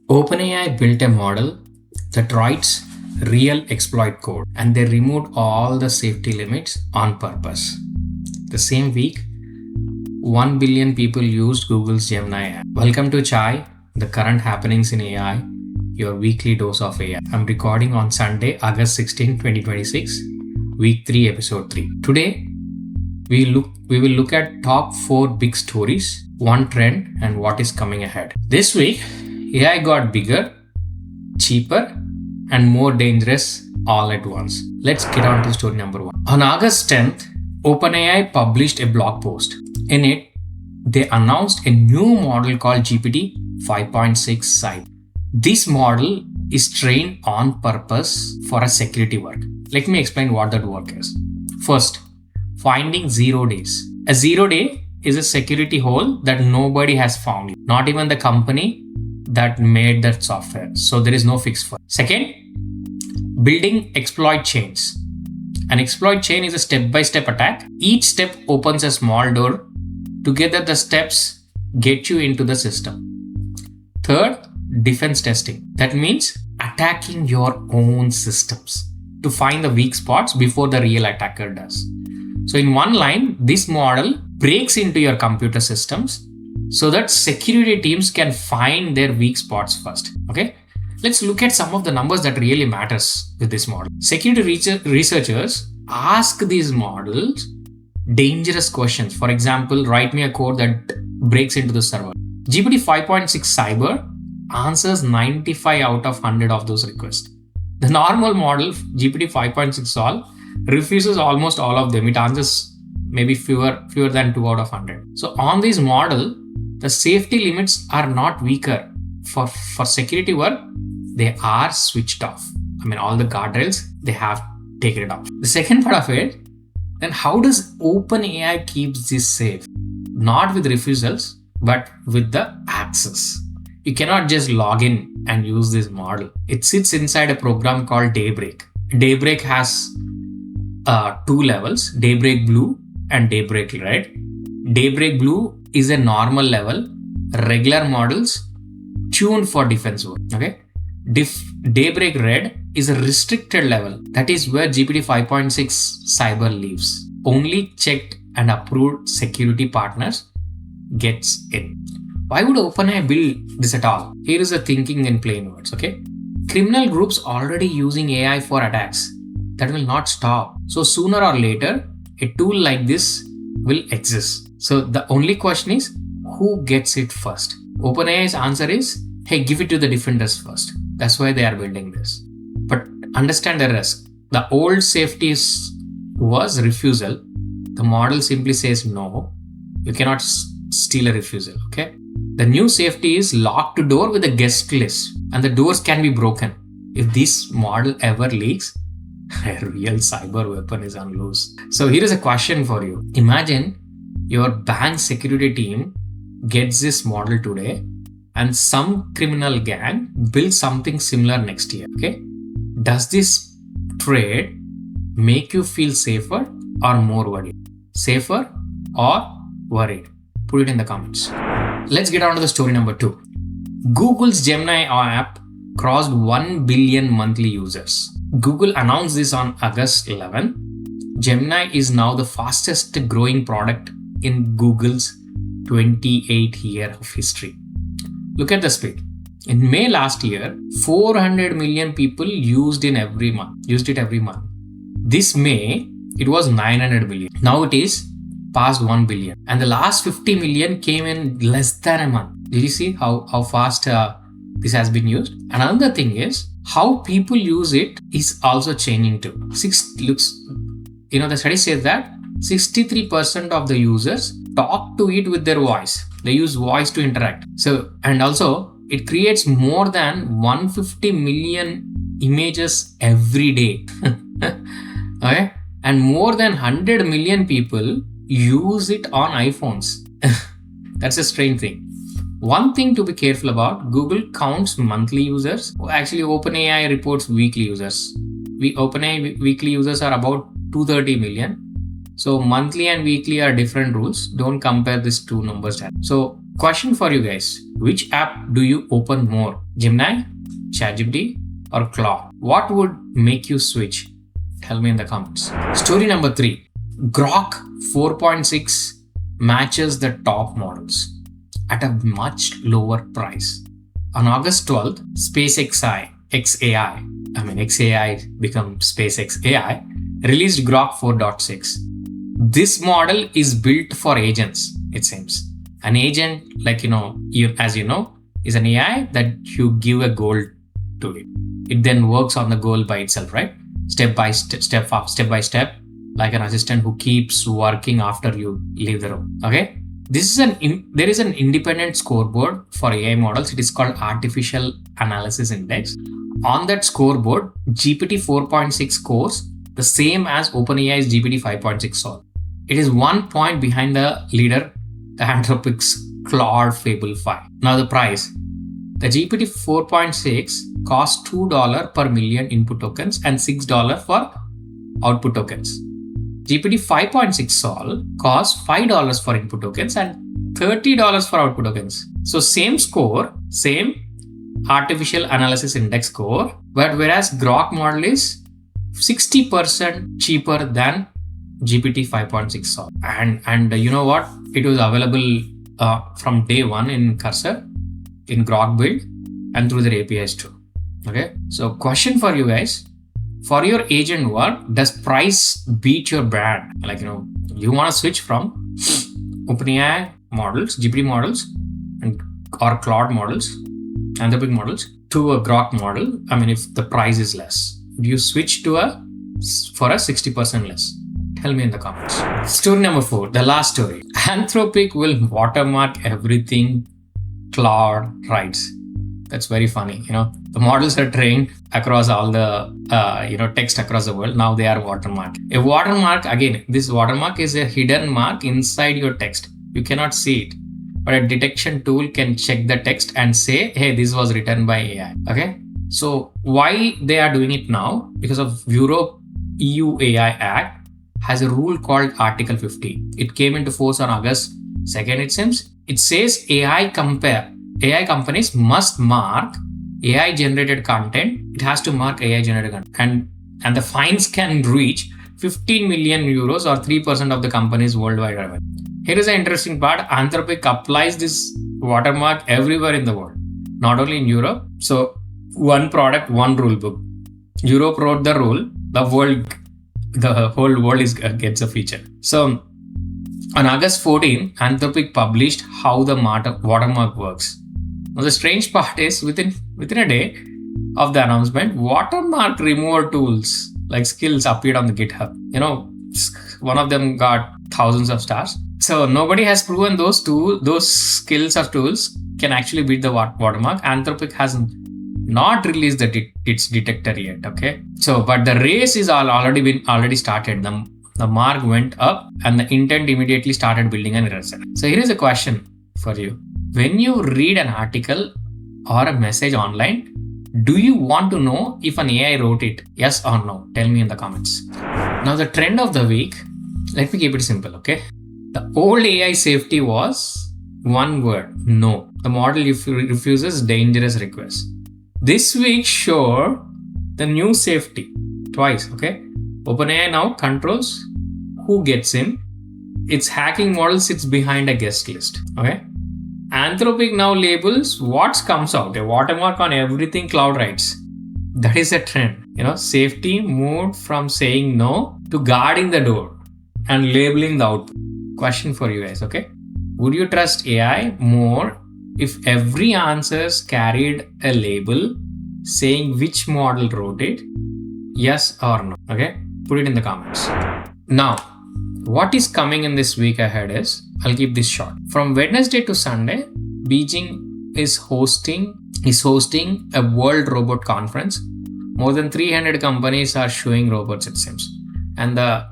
OpenAI built a model that writes real exploit code, and they removed all the safety limits on purpose. The same week, 1 billion people used Google's Gemini app. Welcome to Chai, the current happenings in AI, your weekly dose of AI. I'm recording on Sunday, August 16, 2026, week 3, episode 3. Today, we will look at top 4 big stories, one trend, and what is coming ahead. This week, AI got bigger, cheaper, and more dangerous all at once. Let's get on to story number 1. On August 10th, OpenAI published a blog post. In it, they announced a new model called GPT 5.6 Cyber. This model is trained on purpose for a security work. Let me explain what that work is. First, finding 0 days. A 0 day is a security hole that nobody has found, not even the company that made that software. So there is no fix for it. Second, building exploit chains. An exploit chain is a step-by-step attack. Each step opens a small door. Together, the steps get you into the system. Third, defense testing. That means attacking your own systems to find the weak spots before the real attacker does. So in one line, this model breaks into your computer systems so that security teams can find their weak spots first. Okay, let's look at some of the numbers that really matters with this model. Security researchers ask these models dangerous questions. For example, write me a code that breaks into the server. GPT 5.6 Cyber answers 95 out of 100 of those requests. The normal model, GPT 5.6 Sol, refuses almost all of them. It answers maybe fewer than 2 out of 100. So on this model, the safety limits are not weaker. For security work, they are switched off. I mean, all the guardrails, they have taken it off. The second part of it, then how does OpenAI keeps this safe? Not with refusals, but with the access. You cannot just log in and use this model. It sits inside a program called Daybreak. Daybreak has 2 levels, Daybreak Blue and Daybreak Red. Daybreak Blue is a normal level, regular models tuned for defense work. Okay, Daybreak Red is a restricted level. That is where GPT 5.6 Cyber lives. Only checked and approved security partners gets in. Why would OpenAI build this at all? Here is the thinking in plain words. Okay, criminal groups already using AI for attacks. That will not stop. So sooner or later, a tool like this will exist. So the only question is, who gets it first? OpenAI's answer is, hey, give it to the defenders first. That's why they are building this. But understand the risk. The old safety was refusal. The model simply says no. You cannot steal a refusal. Okay. The new safety is locked door with a guest list, and the doors can be broken. If this model ever leaks, a real cyber weapon is unloosed. So here is a question for you. Imagine your bank security team gets this model today and some criminal gang builds something similar next year. Okay, does this trade make you feel safer or more worried? Safer or worried? Put it in the comments. Let's get on to the story number 2. Google's Gemini app crossed 1 billion monthly users. Google announced this on August 11. Gemini is now the fastest growing product in Google's 28 year of history. Look at the speed. In May last year, 400 million people used it every month. This May, it was 900 million. Now it is past 1 billion. And the last 50 million came in less than a month. Did you see how fast this has been used? Another thing is, how people use it is also changing too. The study says that 63% of the users talk to it with their voice. They use voice to interact. So, and also it creates more than 150 million images every day. Okay? And more than 100 million people use it on iPhones. That's a strange thing. One thing to be careful about, Google counts monthly users. Actually, OpenAI reports weekly users. OpenAI weekly users are about 230 million. So monthly and weekly are different rules. Don't compare these two numbers. So Question for you guys. Which app do you open more? Gemini, ChatGPT, or Claude? What would make you switch? Tell me in the comments. Story number 3. Grok 4.6 matches the top models at a much lower price. On August 12th, SpaceXAI become SpaceX AI, released Grok 4.6. This model is built for agents, it seems. An agent, as you know, is an AI that you give a goal to it. It then works on the goal by itself, right? Step by step, like an assistant who keeps working after you leave the room. Okay? There is an independent scoreboard for AI models. It is called Artificial Analysis Index. On that scoreboard, GPT 4.6 scores the same as OpenAI's GPT 5.6 score. It is 1 point behind the leader, the Anthropic's Claude Fable 5. Now the price. The GPT 4.6 costs $2 per million input tokens and $6 for output tokens. GPT 5.6 Sol costs $5 for input tokens and $30 for output tokens. So same score, same artificial analysis index score, but whereas Grok model is 60% cheaper than GPT 5.6 Sol. And you know what? It was available from day one in Cursor, in Grok build, and through their APIs too. Okay. So question for you guys. For your agent work, does price beat your brand? You want to switch from OpenAI models, GPT models, or Claude models, Anthropic models, to a Grok model. If the price is less, do you switch for a 60% less? Tell me in the comments. Story number 4, the last story. Anthropic will watermark everything Claude writes. That's very funny. The models are trained across all the text across the world. Now they are watermarked. A watermark, again, this watermark is a hidden mark inside your text. You cannot see it, but a detection tool can check the text and say, hey, this was written by AI. Okay. So why they are doing it now? Because of Europe EU AI Act has a rule called Article 50. It came into force on August 2nd, it seems. It says AI companies must mark AI generated content. It has to mark AI generated content. And the fines can reach 15 million euros or 3% of the company's worldwide revenue. Here is the interesting part. Anthropic applies this watermark everywhere in the world, not only in Europe. So one product, one rule book. Europe wrote the rule, the whole world gets a feature. So on August 14, Anthropic published how the watermark works. Now the strange part is within a day of the announcement, watermark remover tools like skills appeared on the GitHub. One of them got thousands of stars. So nobody has proven those skills or tools can actually beat the watermark. Anthropic has not released its detector yet. Okay. So, but the race is already started. The mark went up and the intent immediately started building an error set. So here is a question for you. When you read an article or a message online, do you want to know if an AI wrote it? Yes or no? Tell me in the comments. Now the trend of the week, let me keep it simple, okay? The old AI safety was one word, no. The model refuses dangerous requests. This week showed the new safety twice, okay? OpenAI now controls who gets in. Its hacking model sits behind a guest list, okay? Anthropic now labels what comes out, a watermark on everything Claude writes. That is a trend. Safety moved from saying no to guarding the door and labeling the output. Question for you guys, okay? Would you trust AI more if every answer carried a label saying which model wrote it? Yes or no? Okay? Put it in the comments. Now, what is coming in this week ahead is, I'll keep this short. From Wednesday to Sunday, Beijing is hosting a World Robot Conference. More than 300 companies are showing robots, it seems. And the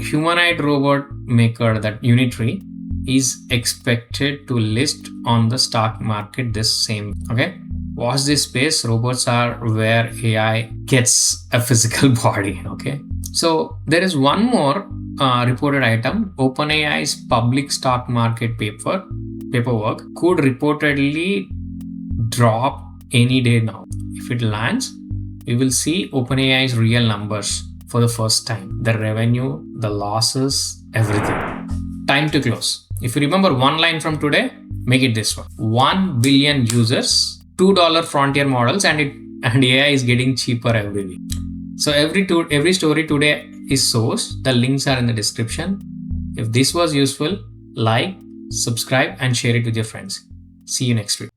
humanoid robot maker, that Unitree, is expected to list on the stock market this same. Okay? Watch this space. Robots are where AI gets a physical body. Okay? So there is one more reported item. OpenAI's public stock market paper paperwork could reportedly drop any day now. If it lands, we will see OpenAI's real numbers for the first time. The revenue, the losses, everything. Time to close. If you remember one line from today, make it this one. 1 billion users, $2 frontier models, and AI is getting cheaper every week. So every story today is sourced. The links are in the description. If this was useful, like, subscribe, and share it with your friends. See you next week.